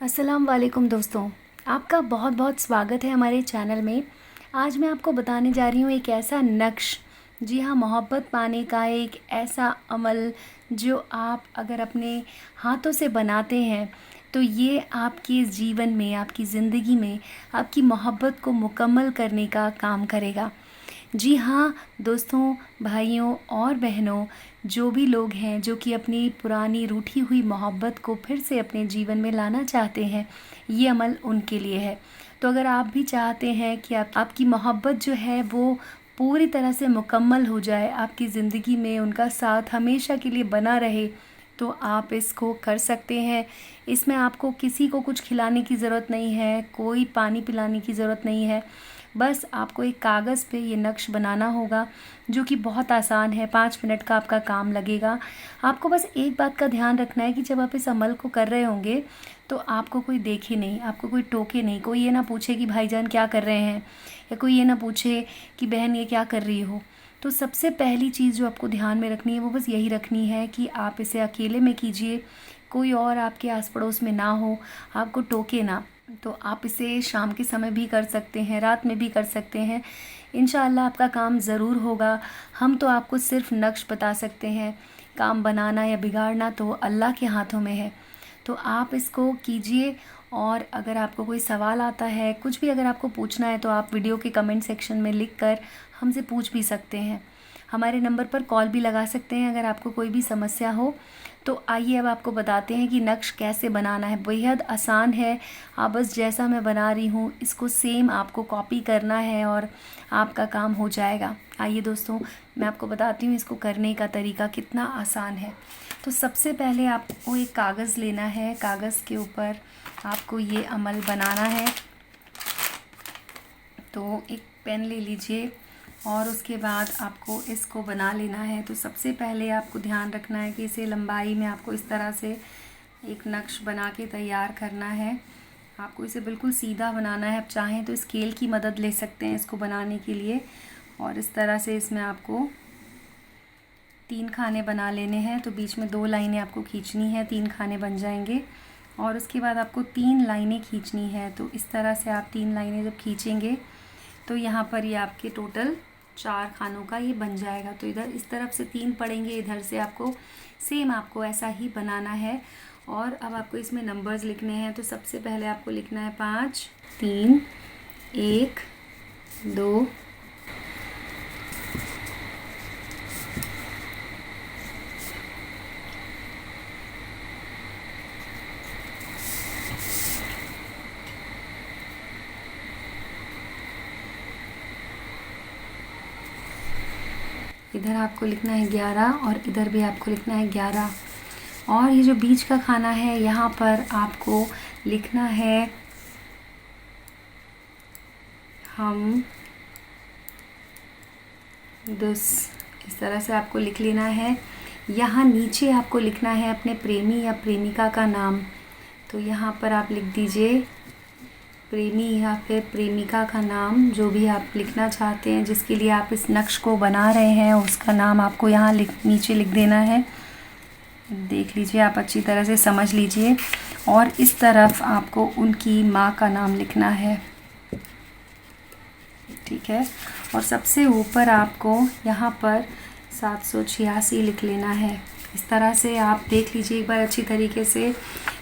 अस्सलाम वालेकुम दोस्तों, आपका बहुत बहुत स्वागत है हमारे चैनल में। आज मैं आपको बताने जा रही हूँ एक ऐसा नक्श, जी हाँ, मोहब्बत पाने का एक ऐसा अमल जो आप अगर अपने हाथों से बनाते हैं तो ये आपके जीवन में, आपकी ज़िंदगी में आपकी मोहब्बत को मुकम्मल करने का काम करेगा। जी हाँ दोस्तों, भाइयों और बहनों, जो भी लोग हैं जो कि अपनी पुरानी रूठी हुई मोहब्बत को फिर से अपने जीवन में लाना चाहते हैं, ये अमल उनके लिए है। तो अगर आप भी चाहते हैं कि आपकी मोहब्बत जो है वो पूरी तरह से मुकम्मल हो जाए, आपकी ज़िंदगी में उनका साथ हमेशा के लिए बना रहे, तो आप इसको कर सकते हैं। इसमें आपको किसी को कुछ खिलाने की ज़रूरत नहीं है, कोई पानी पिलाने की ज़रूरत नहीं है। बस आपको एक कागज़ पे ये नक्श बनाना होगा, जो कि बहुत आसान है। 5 मिनट का आपका काम लगेगा। आपको बस एक बात का ध्यान रखना है कि जब आप इस अमल को कर रहे होंगे तो आपको कोई देखे नहीं, आपको कोई टोके नहीं, कोई ये ना पूछे कि भाईजान क्या कर रहे हैं, या कोई ये ना पूछे कि बहन ये क्या कर रही हो। तो सबसे पहली चीज़ जो आपको ध्यान में रखनी है वो बस यही रखनी है कि आप इसे अकेले में कीजिए, कोई और आपके आस पड़ोस में ना हो, आपको टोके ना। तो आप इसे शाम के समय भी कर सकते हैं, रात में भी कर सकते हैं। इंशाअल्लाह आपका काम ज़रूर होगा। हम तो आपको सिर्फ नक्श बता सकते हैं, काम बनाना या बिगाड़ना तो अल्लाह के हाथों में है। तो आप इसको कीजिए, और अगर आपको कोई सवाल आता है, कुछ भी अगर आपको पूछना है, तो आप वीडियो के कमेंट सेक्शन में लिख कर हमसे पूछ भी सकते हैं। हमारे नंबर पर कॉल भी लगा सकते हैं अगर आपको कोई भी समस्या हो। तो आइए अब आपको बताते हैं कि नक्श कैसे बनाना है। बेहद आसान है। आप बस जैसा मैं बना रही हूँ इसको सेम आपको कॉपी करना है और आपका काम हो जाएगा। आइए दोस्तों, मैं आपको बताती हूँ इसको करने का तरीका कितना आसान है। तो सबसे पहले आपको एक कागज़ लेना है। कागज़ के ऊपर आपको ये अमल बनाना है। तो एक पेन ले लीजिए और उसके बाद आपको इसको बना लेना है। तो सबसे पहले आपको ध्यान रखना है कि इसे लंबाई में आपको इस तरह से एक नक्श बना के तैयार करना है। आपको इसे बिल्कुल सीधा बनाना है। आप चाहें तो स्केल की मदद ले सकते हैं इसको बनाने के लिए। और इस तरह से इसमें आपको 3 खाने बना लेने हैं। तो बीच में 2 लाइनें आपको खींचनी है, 3 खाने बन जाएंगे। और उसके बाद आपको 3 लाइनें खींचनी है। तो इस तरह से आप 3 लाइनें जब खींचेंगे तो यहाँ पर ये आपके टोटल 4 खानों का ये बन जाएगा। तो इधर इस तरफ से 3 पड़ेंगे, इधर से आपको सेम आपको ऐसा ही बनाना है। और अब आपको इसमें नंबर्स लिखने हैं। तो सबसे पहले आपको लिखना है 5, 3, 1, 2, इधर आपको लिखना है 11 और इधर भी आपको लिखना है 11। और ये जो बीच का खाना है यहाँ पर आपको लिखना है हम दुस। इस तरह से आपको लिख लेना है। यहाँ नीचे आपको लिखना है अपने प्रेमी या प्रेमिका का नाम। तो यहाँ पर आप लिख दीजिए प्रेमी या फिर प्रेमिका का नाम, जो भी आप लिखना चाहते हैं, जिसके लिए आप इस नक्श को बना रहे हैं, उसका नाम आपको यहाँ नीचे लिख देना है। देख लीजिए, आप अच्छी तरह से समझ लीजिए। और इस तरफ आपको उनकी माँ का नाम लिखना है, ठीक है। और सबसे ऊपर आपको यहाँ पर 786 लिख लेना है। इस तरह से आप देख लीजिए एक बार अच्छी तरीके से,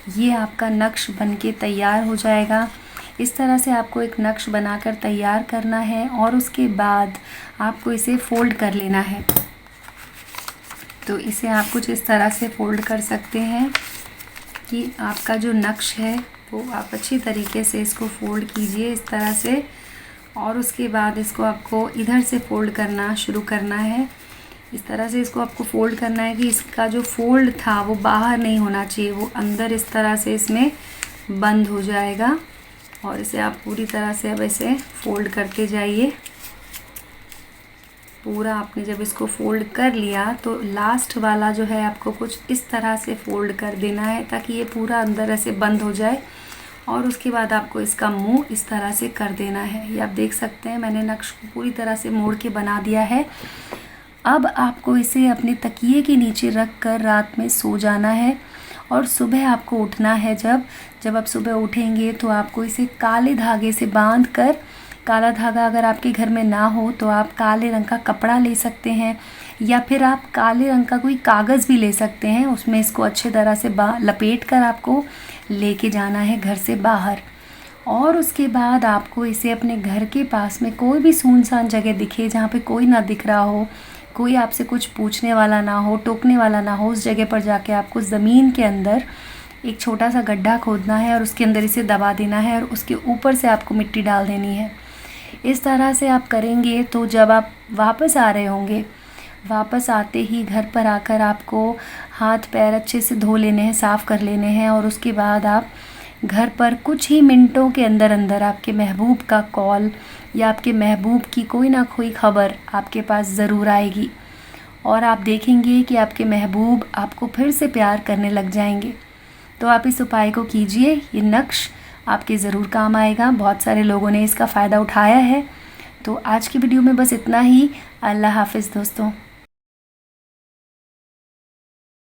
ये आपका नक्श बनके तैयार हो जाएगा। इस तरह से आपको एक नक्श बनाकर तैयार करना है और उसके बाद आपको इसे फ़ोल्ड कर लेना है। तो इसे आप कुछ इस तरह से फ़ोल्ड कर सकते हैं कि आपका जो नक्श है वो आप अच्छी तरीके से इसको फ़ोल्ड कीजिए इस तरह से। और उसके बाद इसको आपको इधर से फ़ोल्ड करना शुरू करना है। इस तरह से इसको आपको फ़ोल्ड करना है कि इसका जो फ़ोल्ड था वो बाहर नहीं होना चाहिए, वो अंदर इस तरह से इसमें बंद हो जाएगा। और इसे आप पूरी तरह से अब इसे फ़ोल्ड करते जाइए। पूरा आपने जब इसको फ़ोल्ड कर लिया तो लास्ट वाला जो है आपको कुछ इस तरह से फ़ोल्ड कर देना है ताकि ये पूरा अंदर ऐसे बंद हो जाए। और उसके बाद आपको इसका मुंह इस तरह से कर देना है। ये आप देख सकते हैं मैंने नक्श को पूरी तरह से मोड़ के बना दिया है। अब आपको इसे अपने तकिए के नीचे रख कर रात में सो जाना है। और सुबह आपको उठना है। जब आप सुबह उठेंगे तो आपको इसे काले धागे से बांध कर, काला धागा अगर आपके घर में ना हो तो आप काले रंग का कपड़ा ले सकते हैं, या फिर आप काले रंग का कोई कागज़ भी ले सकते हैं। उसमें इसको अच्छे तरह से लपेट कर आपको लेके जाना है घर से बाहर। और उसके बाद आपको इसे अपने घर के पास में कोई भी सुनसान जगह दिखे, जहाँ पे कोई ना दिख रहा हो, कोई आपसे कुछ पूछने वाला ना हो, टोकने वाला ना हो, उस जगह पर जाके आपको ज़मीन के अंदर एक छोटा सा गड्ढा खोदना है और उसके अंदर इसे दबा देना है और उसके ऊपर से आपको मिट्टी डाल देनी है। इस तरह से आप करेंगे तो जब आप वापस आ रहे होंगे, वापस आते ही घर पर आकर आपको हाथ पैर अच्छे से धो लेने हैं, साफ़ कर लेने हैं। और उसके बाद आप घर पर कुछ ही मिनटों के अंदर अंदर आपके महबूब का कॉल या आपके महबूब की कोई ना कोई खबर आपके पास ज़रूर आएगी और आप देखेंगे कि आपके महबूब आपको फिर से प्यार करने लग जाएंगे। तो आप इस उपाय को कीजिए, ये नक्श आपके ज़रूर काम आएगा। बहुत सारे लोगों ने इसका फ़ायदा उठाया है। तो आज की वीडियो में बस इतना ही। अल्लाह हाफ़िज़ दोस्तों।